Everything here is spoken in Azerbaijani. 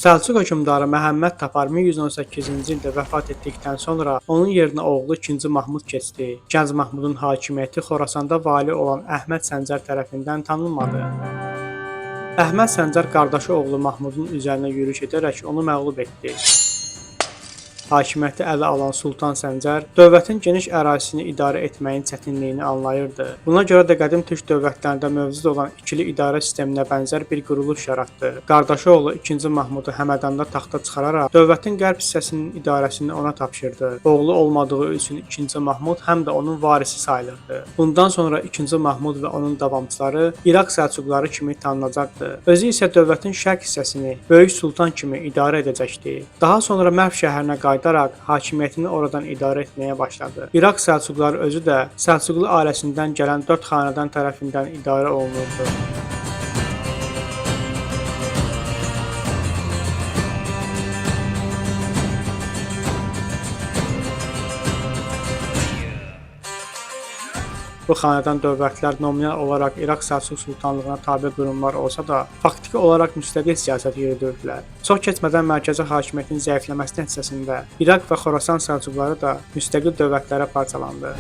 Səlcuq hökmdarı Məhəmməd Tapar 1118-ci ildə vəfat etdikdən sonra onun yerinə oğlu 2-ci Mahmud keçdi. Gənc Mahmudun hakimiyyəti Xorasanda vali olan Əhməd Səncər tərəfindən tanınmadı. Əhməd Səncər qardaşı oğlu Mahmudun üzərinə yürüş edərək onu məğlub etdi. Hakimiyyəti ələ alan Sultan Səncər dövlətin geniş ərazisini idarə etməyin çətinliyini anlayırdı. Buna görə də qədim türk dövlətlərində mövcud olan ikili idarə sisteminə bənzər bir quruluş yaratdı. Qardaşı oğlu 2-ci Mahmudu Həmədanda taxta çıxararaq dövlətin qərb hissəsinin idarəsini ona tapşırdı. Oğlu olmadığı üçün 2-ci Mahmud həm də onun varisi sayılırdı. Bundan sonra 2-ci Mahmud və onun davamçıları İraq Səlcuqları kimi tanınacaqdı. Özü isə dövlətin şərq hissəsini böyük sultan kimi idarə edəcəkdi. Daha sonra Mərv şəhərinə qayıdaraq hakimiyyətini oradan idarə etməyə başladı. İraq Səlcuqları özü də Səlcuqlu ailəsindən gələn 4 xanədan tərəfindən idarə olunurdu. Bu xanədan dövlətlər nominal olaraq İraq Səlcuq sultanlığına tabe qurumlar olsa da, faktiki olaraq müstəqil siyasət yürüdürdülər. Çox keçmədən mərkəzi hakimiyyətin zəifləməsi nəticəsində İraq və Xorasan Səlcuqları da müstəqil dövlətlərə parçalandı.